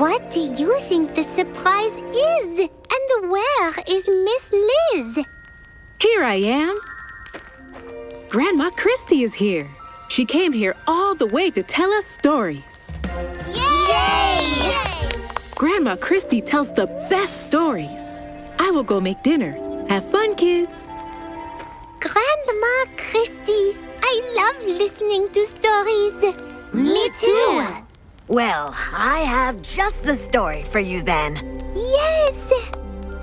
What do you think the surprise is? And where is Miss Liz? Here I am. Grandma Kristie is here. She came here all the way to tell us stories. Yay! Grandma Kristie tells the best stories. I will go make dinner. Have fun, kids. Grandma Kristie, I love listening to stories. Me too. Well, I have just the story for you then. Yes!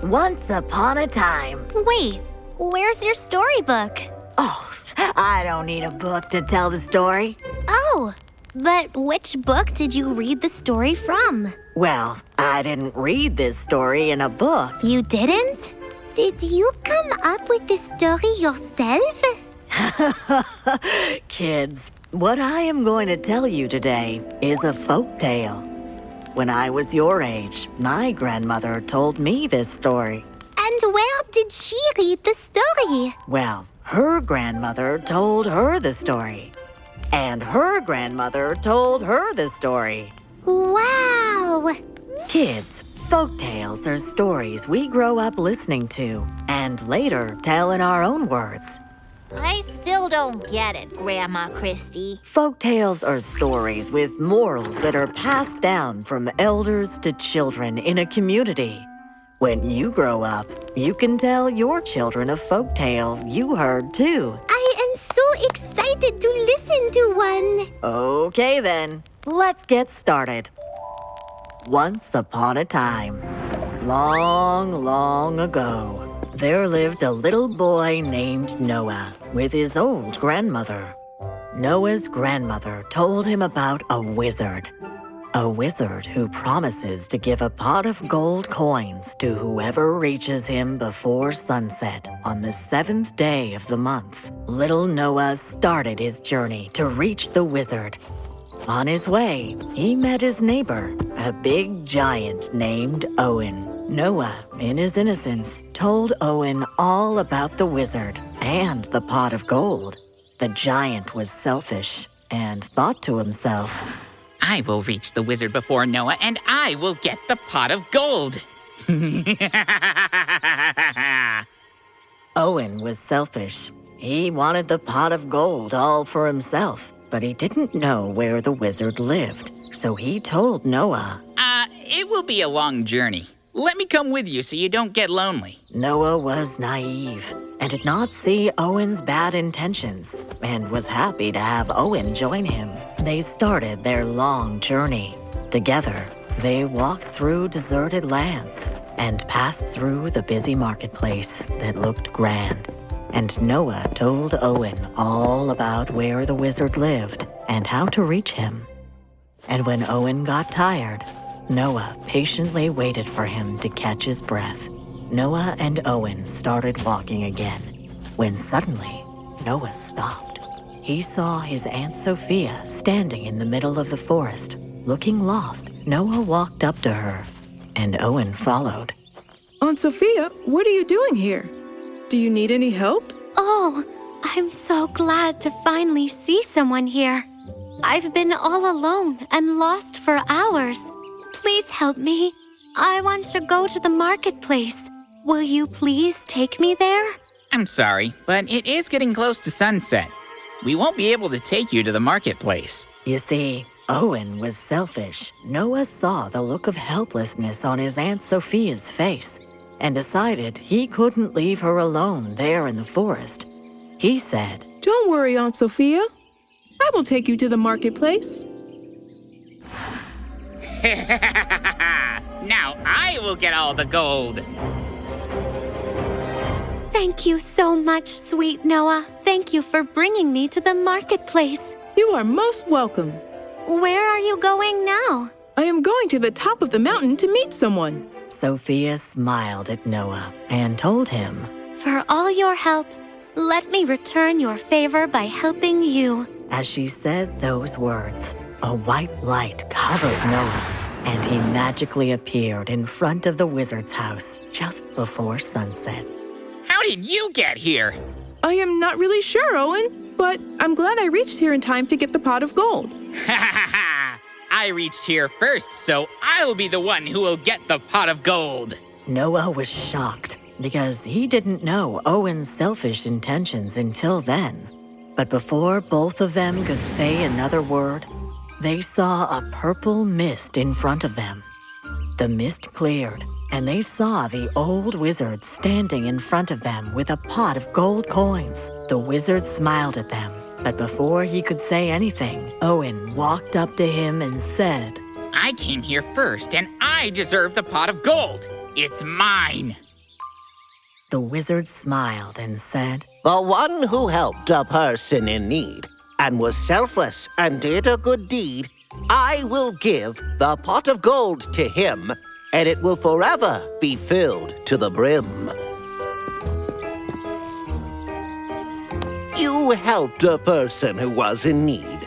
Once upon a time. Wait, where's your storybook? Oh, I don't need a book to tell the story. Oh, but which book did you read the story from? Well, I didn't read this story in a book. You didn't? Did you come up with the story yourself? Kids, what I am going to tell you today is a folk tale. When I was your age, my grandmother told me this story. And where did she read the story? Well, her grandmother told her the story. And her grandmother told her the story. Wow! Kids, folk tales are stories we grow up listening to and later tell in our own words. I still don't get it, Grandma Kristie. Folk tales are stories with morals that are passed down from elders to children in a community. When you grow up, you can tell your children a folk tale you heard too. I am so excited to listen to one. Okay then, let's get started. Once upon a time, long, long ago, there lived a little boy named Noah with his old grandmother. Noah's grandmother told him about a wizard who promises to give a pot of gold coins to whoever reaches him before sunset on the 7th day of the month. Little Noah started his journey to reach the wizard. On his way, he met his neighbor, a big giant named Owen. Noah, in his innocence, told Owen all about the wizard and the pot of gold. The giant was selfish and thought to himself, I will reach the wizard before Noah, and I will get the pot of gold. Owen was selfish. He wanted the pot of gold all for himself, but he didn't know where the wizard lived. So he told Noah, It will be a long journey. Let me come with you so you don't get lonely. Noah was naive and did not see Owen's bad intentions and was happy to have Owen join him. They started their long journey. Together, they walked through deserted lands and passed through the busy marketplace that looked grand. And Noah told Owen all about where the wizard lived and how to reach him. And when Owen got tired, Noah patiently waited for him to catch his breath. Noah and Owen started walking again, when suddenly Noah stopped. He saw his Aunt Sophia standing in the middle of the forest, looking lost. Noah walked up to her, and Owen followed. Aunt Sophia, what are you doing here? Do you need any help? Oh, I'm so glad to finally see someone here. I've been all alone and lost for hours. Please help me. I want to go to the marketplace. Will you please take me there? I'm sorry, but it is getting close to sunset. We won't be able to take you to the marketplace. You see, Owen was selfish. Noah saw the look of helplessness on his Aunt Sophia's face and decided he couldn't leave her alone there in the forest. He said, Don't worry, Aunt Sophia. I will take you to the marketplace. Now I will get all the gold. Thank you so much, sweet Noah. Thank you for bringing me to the marketplace. You are most welcome. Where are you going now? I am going to the top of the mountain to meet someone. Sophia smiled at Noah and told him, For all your help, let me return your favor by helping you. As she said those words, a white light covered Noah, and he magically appeared in front of the wizard's house just before sunset. How did you get here? I am not really sure, Owen, but I'm glad I reached here in time to get the pot of gold. I I reached here first, so I'll be the one who will get the pot of gold. Noah was shocked because he didn't know Owen's selfish intentions until then. But before both of them could say another word, they saw a purple mist in front of them. The mist cleared, and they saw the old wizard standing in front of them with a pot of gold coins. The wizard smiled at them, but before he could say anything, Owen walked up to him and said, I came here first, and I deserve the pot of gold. It's mine. The wizard smiled and said, The one who helped a person in need and was selfless and did a good deed, I will give the pot of gold to him, and it will forever be filled to the brim. You helped a person who was in need.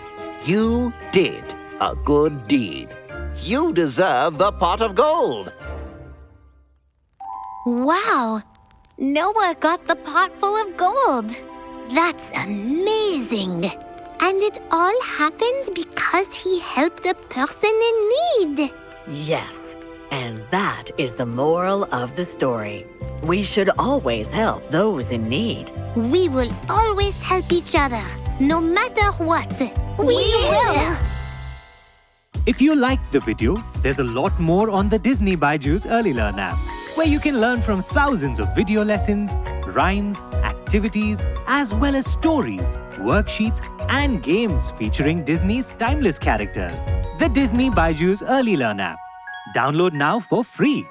You did a good deed. You deserve the pot of gold. Wow! Noah got the pot full of gold. That's amazing. And it all happened because he helped a person in need. Yes, and that is the moral of the story. We should always help those in need. We will always help each other, no matter what. We will! If you liked the video, there's a lot more on the Disney BYJU'S Early Learn app, where you can learn from thousands of video lessons, rhymes, activities, as well as stories, worksheets, and games featuring Disney's timeless characters. The Disney BYJU'S Early Learn app. Download now for free.